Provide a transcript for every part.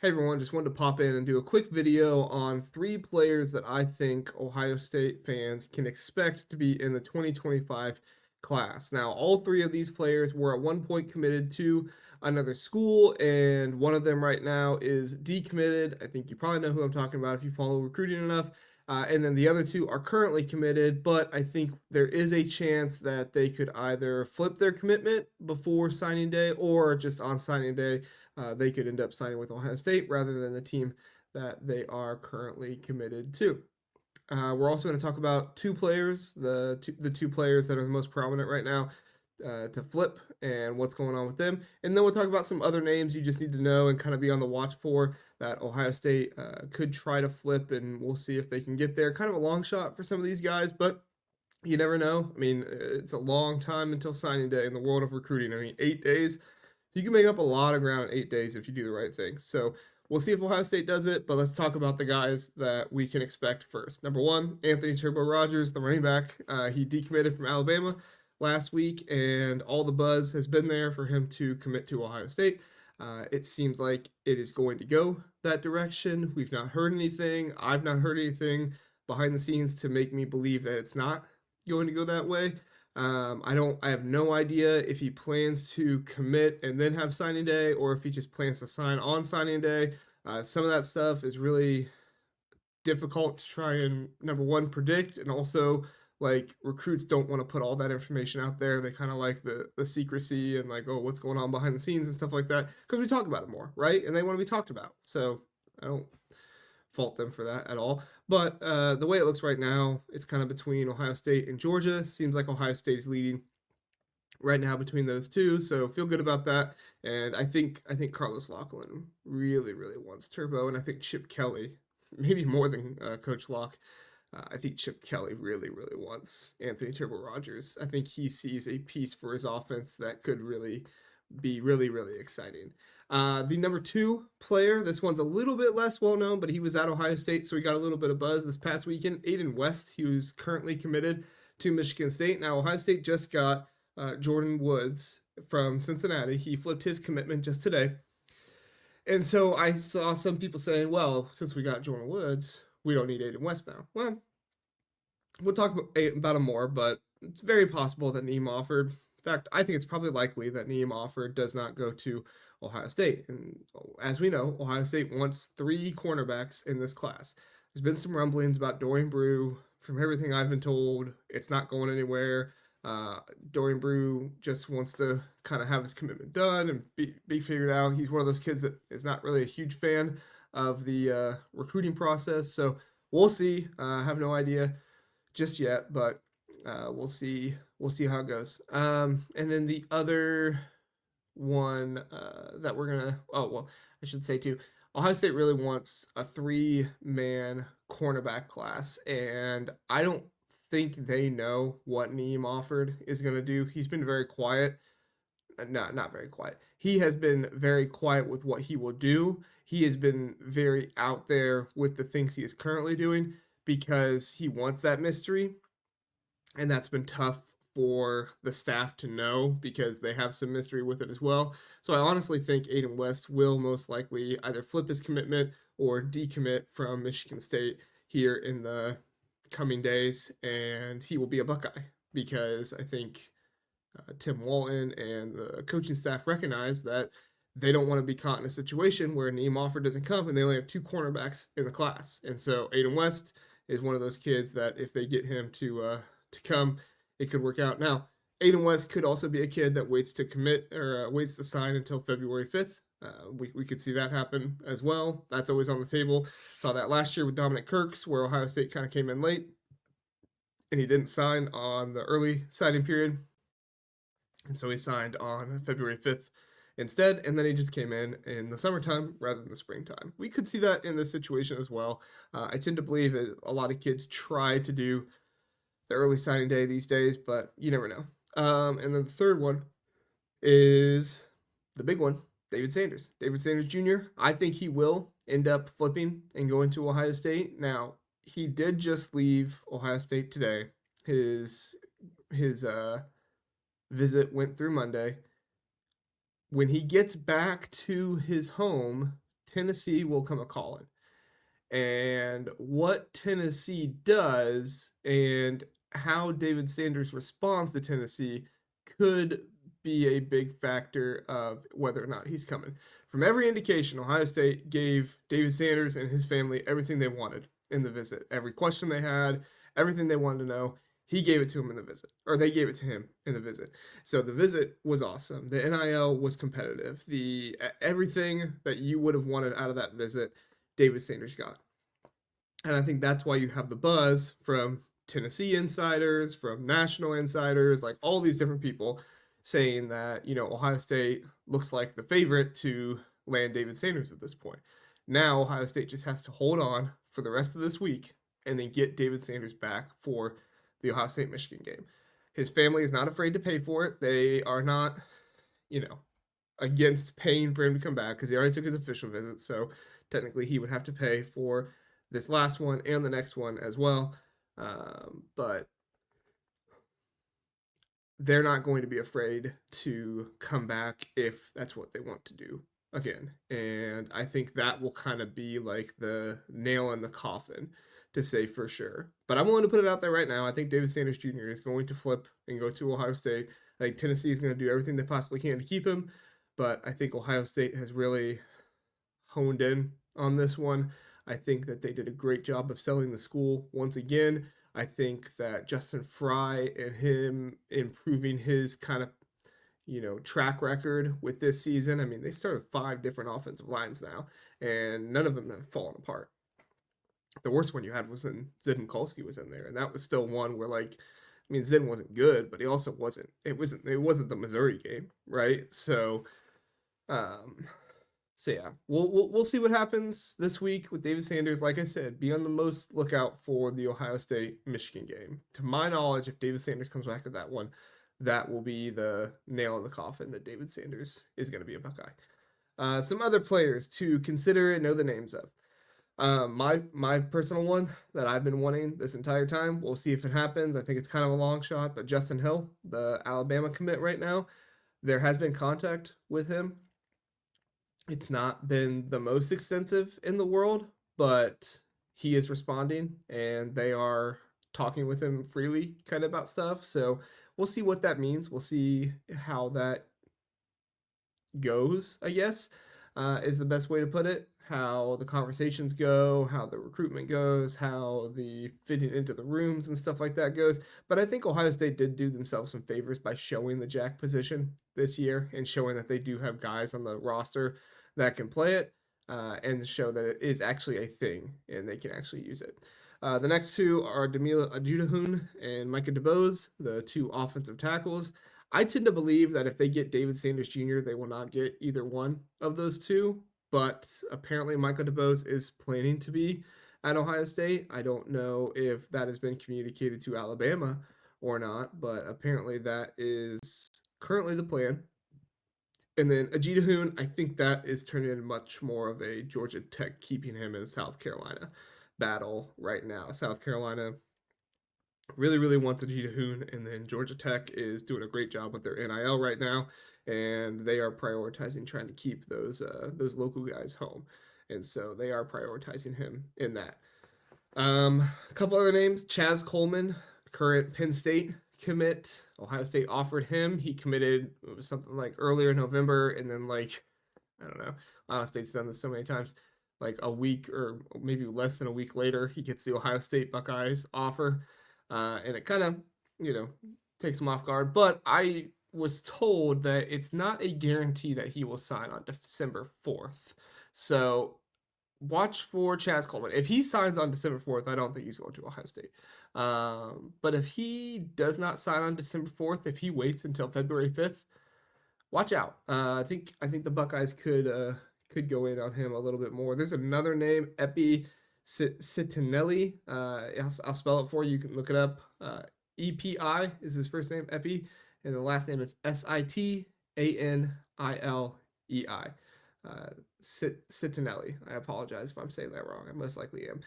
Hey everyone, just wanted to pop in and do a quick video on 3 players that I think Ohio State fans can expect to be in the 2025 class. Now, all 3 of these players were at one point committed to another school, and one of them right now is decommitted. I think you probably know who I'm talking about if you follow recruiting enough. And then the other 2 are currently committed, but I think there is a chance that they could either flip their commitment before signing day or just on signing day they could end up signing with Ohio State rather than the team that they are currently committed to. We're also going to talk about 2 players, the two players that are the most prominent right now to flip and what's going on with them. And then we'll talk about some other names you just need to know and kind of be on the watch for that Ohio State could try to flip, and we'll see if they can get there. Kind of a long shot for some of these guys, but you never know. I mean, it's a long time until signing day in the world of recruiting. I mean, 8 days. You can make up a lot of ground in 8 days if you do the right things. So we'll see if Ohio State does it, but let's talk about the guys that we can expect first. Number 1, Anthony Turbo Rogers, the running back. He decommitted from Alabama last week, and all the buzz has been there for him to commit to Ohio State. It seems like it is going to go that direction. We've not heard anything. I've not heard anything behind the scenes to make me believe that it's not going to go that way. I have no idea if he plans to commit and then have signing day, or if he just plans to sign on signing day. Some of that stuff is really difficult to try and, number one, predict, and also like recruits don't want to put all that information out there. They kind of like the secrecy and like, oh, what's going on behind the scenes and stuff like that, because we talk about it more, right? And they want to be talked about. So I don't fault them for that at all. But the way it looks right now, it's kind of between Ohio State and Georgia. Seems like Ohio State is leading right now between those 2, so feel good about that. And I think Carlos Lachlan really really wants Turbo, and I think Chip Kelly maybe more than Coach Locke. I think Chip Kelly really really wants Anthony Turbo Rogers. I think he sees a piece for his offense that could really be really, really exciting. The number 2 player, this one's a little bit less well known, but he was at Ohio State, so he got a little bit of buzz this past weekend. Aiden West, he was currently committed to Michigan State. Now, Ohio State just got Jordan Woods from Cincinnati. He flipped his commitment just today. And so I saw some people saying, well, since we got Jordan Woods, we don't need Aiden West now. Well, we'll talk about him more, but it's very possible that Neem offered. In fact, I think it's probably likely that Neem offered does not go to Ohio State. And as we know, Ohio State wants 3 cornerbacks in this class. There's been some rumblings about Dorian Brew. From everything I've been told, it's not going anywhere. Dorian Brew just wants to kind of have his commitment done and be figured out. He's one of those kids that is not really a huge fan of the recruiting process. So we'll see. I have no idea just yet, but we'll see. We'll see how it goes. And then the other one that we're gonna. Oh well, I should say too. Ohio State really wants a 3-man cornerback class, and I don't think they know what Neem offered is gonna do. He's been very quiet. Not very quiet. He has been very quiet with what he will do. He has been very out there with the things he is currently doing because he wants that mystery, and that's been tough for the staff to know because they have some mystery with it as well. So I honestly think Aiden West will most likely either flip his commitment or decommit from Michigan State here in the coming days, and he will be a Buckeye because I think Tim Walton and the coaching staff recognize that they don't want to be caught in a situation where Neem offer doesn't come and they only have 2 cornerbacks in the class. And so Aiden West is one of those kids that if they get him to come, it could work out. Now, Aiden West could also be a kid that waits to commit or waits to sign until February 5th. We could see that happen as well. That's always on the table. Saw that last year with Dominic Kirks, where Ohio State kind of came in late and he didn't sign on the early signing period. And so he signed on February 5th instead, and then he just came in the summertime rather than the springtime. We could see that in this situation as well. I tend to believe that a lot of kids try to do the early signing day these days, but you never know. And then the third one is the big one, David Sanders. David Sanders Jr., I think he will end up flipping and going to Ohio State. Now, he did just leave Ohio State today. His visit went through Monday. When he gets back to his home Tennessee will come a calling. And what Tennessee does and how David Sanders responds to Tennessee could be a big factor of whether or not he's coming. From every indication, Ohio State gave David Sanders and his family everything they wanted in the visit. Every question they had, everything they wanted to know, he gave it to him in the visit, or they gave it to him in the visit. So the visit was awesome. The NIL was competitive. The everything that you would have wanted out of that visit, David Sanders got. And I think that's why you have the buzz from Tennessee insiders, from national insiders, like all these different people saying that, Ohio State looks like the favorite to land David Sanders at this point. Now, Ohio State just has to hold on for the rest of this week and then get David Sanders back for the Ohio State Michigan game. His family is not afraid to pay for it. They are not, against paying for him to come back because he already took his official visit. So technically, he would have to pay for this last one and the next one as well. But they're not going to be afraid to come back if that's what they want to do again. And I think that will kind of be like the nail in the coffin to say for sure. But I'm willing to put it out there right now. I think David Sanders Jr. is going to flip and go to Ohio State. I think Tennessee is going to do everything they possibly can to keep him. But I think Ohio State has really honed in on this one. I think that they did a great job of selling the school once again. I think that Justin Fry and him improving his kind of, track record with this season. I mean, they started 5 different offensive lines now, and none of them have fallen apart. The worst one you had was when Zid Kolsky was in there, and that was still one where, Zid wasn't good, but he also wasn't. It wasn't the Missouri game, right? So yeah, we'll see what happens this week with David Sanders. Like I said, be on the most lookout for the Ohio State Michigan game. To my knowledge, if David Sanders comes back with that one, that will be the nail in the coffin that David Sanders is going to be a Buckeye. Some other players to consider and know the names of. My personal one that I've been wanting this entire time. We'll see if it happens. I think it's kind of a long shot, but Justin Hill, the Alabama commit right now, there has been contact with him. It's not been the most extensive in the world, but he is responding and they are talking with him freely kind of about stuff. So we'll see what that means. We'll see how that goes, I guess, is the best way to put it. How the conversations go, how the recruitment goes, how the fitting into the rooms and stuff like that goes. But I think Ohio State did do themselves some favors by showing the jack position this year and showing that they do have guys on the roster that can play it and show that it is actually a thing and they can actually use it. The next two are Demila Ajudahun and Micah DeBose, the 2 offensive tackles. I tend to believe that if they get David Sanders Jr., they will not get either one of those 2. But apparently Michael DeBose is planning to be at Ohio State. I don't know if that has been communicated to Alabama or not, but apparently that is currently the plan. And then Ajita, I think that is turning into much more of a Georgia Tech keeping him in South Carolina battle right now. South Carolina really, really wants Ajita, and then Georgia Tech is doing a great job with their NIL right now, and they are prioritizing trying to keep those local guys home, and so they are prioritizing him in that. A couple other names: Chaz Coleman, current Penn State commit. Ohio State offered him. He committed, it was something like earlier in November, and then I don't know. Ohio State's done this so many times. Like a week or maybe less than a week later, he gets the Ohio State Buckeyes offer. And it kind of, takes him off guard. But I was told that it's not a guarantee that he will sign on December 4th. So watch for Chaz Coleman. If he signs on December 4th, I don't think he's going to Ohio State. But if he does not sign on December 4th, if he waits until February 5th, watch out. I think the Buckeyes could go in on him a little bit more. There's another name, Epi Citinelli. I'll spell it for you. You can look it up. EPI is his first name, Epi, and the last name is Sitanilei. Citinelli. I apologize if I'm saying that wrong. I most likely am.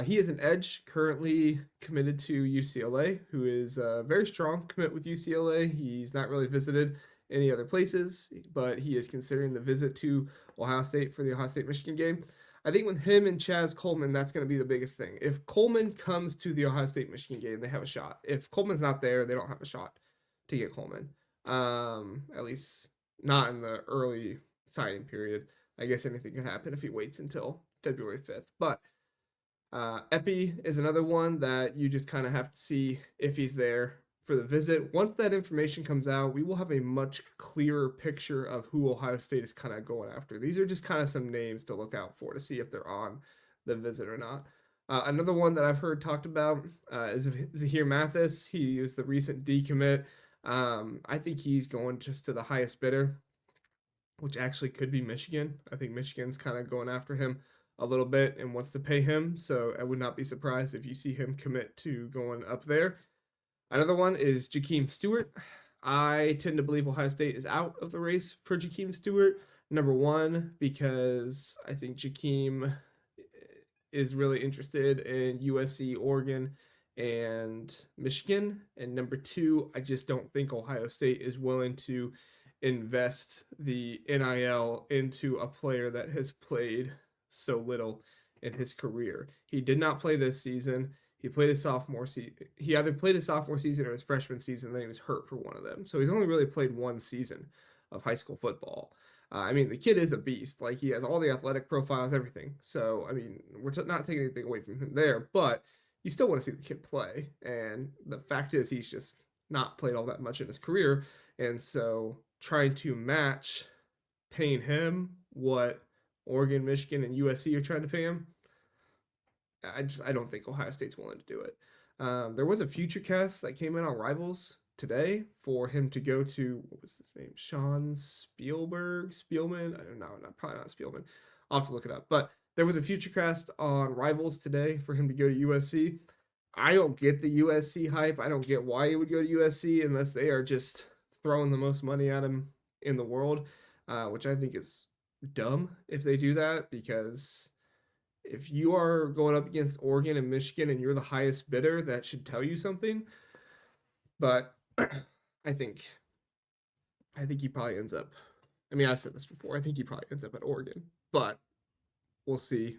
He is an edge currently committed to UCLA, who is a very strong commit with UCLA. He's not really visited any other places, but he is considering the visit to Ohio State for the Ohio State-Michigan game. I think with him and Chaz Coleman, that's going to be the biggest thing. If Coleman comes to the Ohio State-Michigan game, they have a shot. If Coleman's not there, they don't have a shot to get Coleman. At least not in the early signing period. I guess anything could happen if he waits until February 5th. But Epi is another one that you just kind of have to see if he's there for the visit. Once that information comes out, we will have a much clearer picture of who Ohio State is kind of going after. These are just kind of some names to look out for to see if they're on the visit or not. Another one that I've heard talked about is Zahir Mathis. He is the recent decommit. I think he's going just to the highest bidder, which actually could be Michigan. I think Michigan's kind of going after him a little bit and wants to pay him. So I would not be surprised if you see him commit to going up there. Another one is Jakeem Stewart. I tend to believe Ohio State is out of the race for Jakeem Stewart. Number one, because I think Jakeem is really interested in USC, Oregon, and Michigan. And number two, I just don't think Ohio State is willing to invest the NIL into a player that has played so little in his career. He did not play this season. He played his sophomore season. He either played his sophomore season or his freshman season, and then he was hurt for one of them. So he's only really played one season of high school football. I mean, the kid is a beast. Like, he has all the athletic profiles, everything. So, I mean, we're not taking anything away from him there, but you still want to see the kid play. And the fact is, he's just not played all that much in his career. And so trying to match paying him what Oregon, Michigan, and USC are trying to pay him, I don't think Ohio State's willing to do it. There was a future cast that came in on Rivals today for him to go to, what was his name? Sean Spielman? I don't know, probably not Spielman. I'll have to look it up. But there was a future cast on Rivals today for him to go to USC. I don't get the USC hype. I don't get why he would go to USC unless they are just throwing the most money at him in the world, which I think is dumb if they do that, because if you are going up against Oregon and Michigan and you're the highest bidder, that should tell you something. But I think he probably ends up. I mean, I've said this before. I think he probably ends up at Oregon, but we'll see.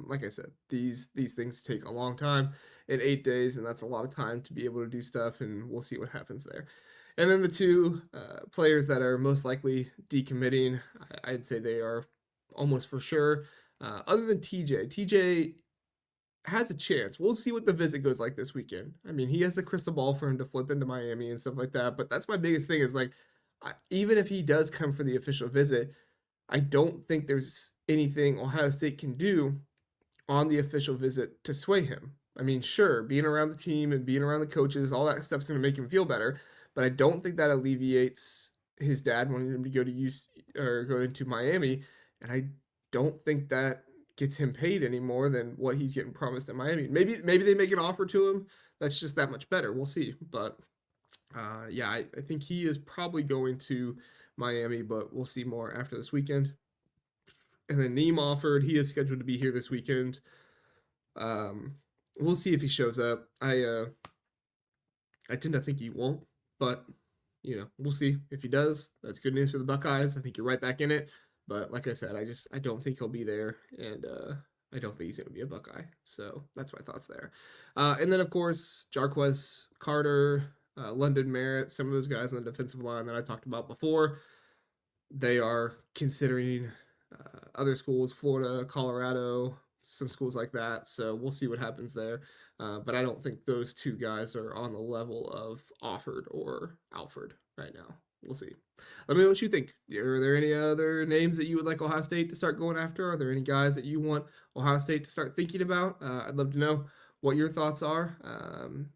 Like I said, these things take a long time in 8 days, and that's a lot of time to be able to do stuff. And we'll see what happens there. And then the two players that are most likely decommitting, I'd say they are almost for sure. Other than TJ has a chance. We'll see what the visit goes like this weekend. I mean, he has the crystal ball for him to flip into Miami and stuff like that. But that's my biggest thing is, like, even if he does come for the official visit, I don't think there's anything Ohio State can do on the official visit to sway him. I mean, sure, being around the team and being around the coaches, all that stuff's going to make him feel better. But I don't think that alleviates his dad wanting him to go to go into Miami. And I don't think that gets him paid any more than what he's getting promised at Miami. Maybe they make an offer to him that's just that much better. We'll see. But yeah, I think he is probably going to Miami, but we'll see more after this weekend. And then Neem offered. He is scheduled to be here this weekend. We'll see if he shows up. I tend to think he won't, but we'll see. If he does, that's good news for the Buckeyes. I think you're right back in it. But like I said, I don't think he'll be there, and I don't think he's going to be a Buckeye. So that's my thoughts there. And then, of course, Jarquez Carter, London Merritt, some of those guys on the defensive line that I talked about before, they are considering other schools, Florida, Colorado, some schools like that. So we'll see what happens there. But I don't think those two guys are on the level of Offord or Alford right now. We'll see. Let me know what you think. Are there any other names that you would like Ohio State to start going after? Are there any guys that you want Ohio State to start thinking about? I'd love to know what your thoughts are,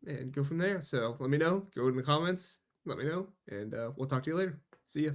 and go from there. So let me know. Go in the comments. Let me know, and we'll talk to you later. See ya.